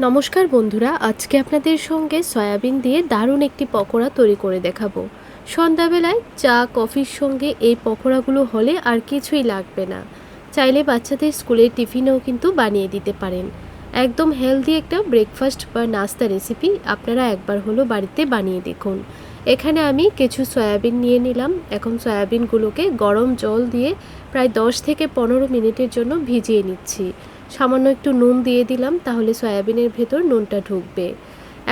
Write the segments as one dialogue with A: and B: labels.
A: নমস্কার বন্ধুরা, আজকে আপনাদের সঙ্গে সয়াবিন দিয়ে দারুণ একটি পকোড়া তৈরি করে দেখাবো। সন্ধ্যাবেলায় চা কফির সঙ্গে এই পকোড়াগুলো হলে আর কিছুই লাগবে না। চাইলে বাচ্চাদের স্কুলের টিফিনেও কিন্তু বানিয়ে দিতে পারেন। একদম হেলদি একটা ব্রেকফাস্ট বা নাস্তা রেসিপি আপনারা একবার হলো বাড়িতে বানিয়ে দেখুন। এখানে আমি কিছু সয়াবিন নিয়ে নিলাম। এখন সয়াবিনগুলোকে গরম জল দিয়ে প্রায় 10 থেকে 15 মিনিটের জন্য ভিজিয়ে নিচ্ছি। সামান্য একটু নুন দিয়ে দিলাম, তাহলে সয়াবিনের ভেতর নুনটা ঢুকবে।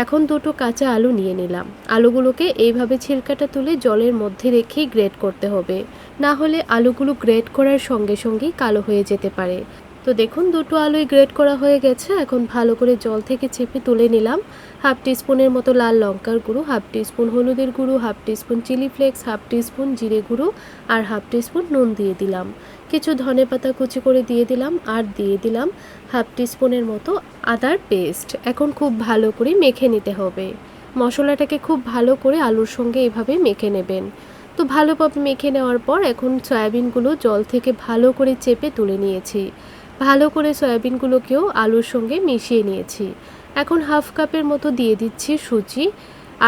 A: এখন দুটো কাঁচা আলু নিয়ে নিলাম। আলুগুলোকে এইভাবে ছিলকাটা তুলে জলের মধ্যে রেখেই গ্রেট করতে হবে, না হলে আলুগুলো গ্রেট করার সঙ্গে সঙ্গেই কালো হয়ে যেতে পারে। তো দেখুন, দুটো আলুই গ্রেট করা হয়ে গেছে। এখন ভালো করে জল থেকে চেপে তুলে নিলাম। হাফ টিস্পুনের মতো লাল লঙ্কার গুঁড়ো, হাফ টিস্পুন হলুদের গুঁড়ো, half teaspoon chilli flakes, half teaspoon জিরে গুঁড়ো আর হাফ টিস্পুন নুন দিয়ে দিলাম। কিছু ধনেপাতা কুচি করে দিয়ে দিলাম আর দিয়ে দিলাম হাফ টিস্পুনের মতো আদার পেস্ট। এখন খুব ভালো করে মেখে নিতে হবে। মশলাটাকে খুব ভালো করে আলুর সঙ্গে এভাবে মেখে নেবেন। তো ভালোভাবে মেখে নেওয়ার পর এখন সয়াবিনগুলো জল থেকে ভালো করে চেপে তুলে নিয়েছি। ভালো করে সয়াবিনগুলোকেও আলুর সঙ্গে মিশিয়ে নিয়েছি। এখন হাফ কাপের মতো দিয়ে দিচ্ছি সুজি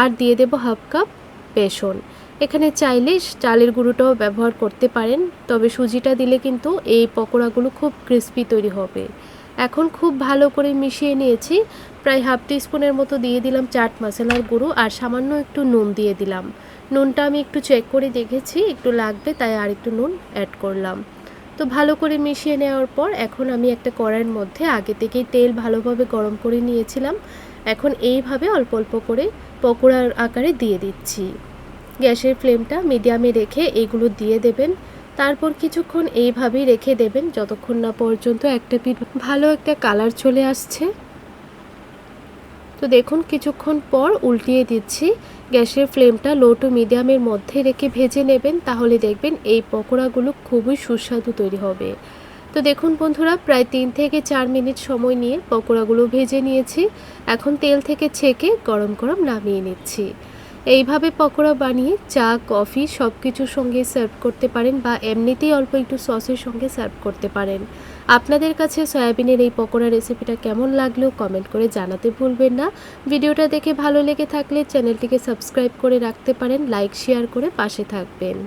A: আর দিয়ে দেব হাফ কাপ বেসন। এখানে চাইলে চালের গুঁড়োটাও ব্যবহার করতে পারেন, তবে সুজিটা দিলে কিন্তু এই পকোড়াগুলো খুব ক্রিস্পি তৈরি হবে। এখন খুব ভালো করে মিশিয়ে নিয়েছি। প্রায় হাফ টিস্পুনের মতো দিয়ে দিলাম চাট মশলার গুঁড়ো আর সামান্য একটু নুন দিয়ে দিলাম। নুনটা আমি একটু চেক করে দেখেছি, একটু লাগবে তাই আর একটু নুন অ্যাড করলাম। তো ভালো করে মিশিয়ে নেওয়ার পর এখন আমি একটা কড়াইয়ের মধ্যে আগে থেকেই তেল ভালোভাবে গরম করে নিয়েছিলাম। এখন এইভাবে অল্প অল্প করে পকোড়ার আকারে দিয়ে দিচ্ছি। গ্যাসের ফ্লেমটা মিডিয়ামে রেখে এগুলো দিয়ে দেবেন। তারপর কিছুক্ষণ এইভাবেই রেখে দেবেন যতক্ষণ না পর্যন্ত একটা পিঠ ভালো একটা কালার চলে আসছে। তো দেখুন, কিছুক্ষণ পর উল্টিয়ে দিচ্ছি। গ্যাসের ফ্লেমটা লো টু মিডিয়ামের মধ্যে রেখে ভেজে নেবেন, তাহলে দেখবেন এই পকোড়াগুলো খুবই সুস্বাদু তৈরি হবে। তো দেখুন বন্ধুরা, প্রায় 3 থেকে 4 মিনিট সময় নিয়ে পকোড়াগুলো ভেজে নিয়েছি। এখন তেল থেকে ছেঁকে গরম গরম নামিয়ে নিচ্ছি। এইভাবে পকোড়া বানিয়ে চা কফি সব কিছুর সঙ্গে সার্ভ করতে পারেন বা এমনিতেই অল্প একটু সসের সঙ্গে সার্ভ করতে পারেন। আপনাদের কাছে সয়াবিনের এই পকোড়া রেসিপিটা কেমন লাগলো কমেন্ট করে জানাতে ভুলবেন না। ভিডিওটা দেখে ভালো লেগে থাকলে চ্যানেলটিকে সাবস্ক্রাইব করে রাখতে পারেন, লাইক শেয়ার করে পাশে থাকবেন।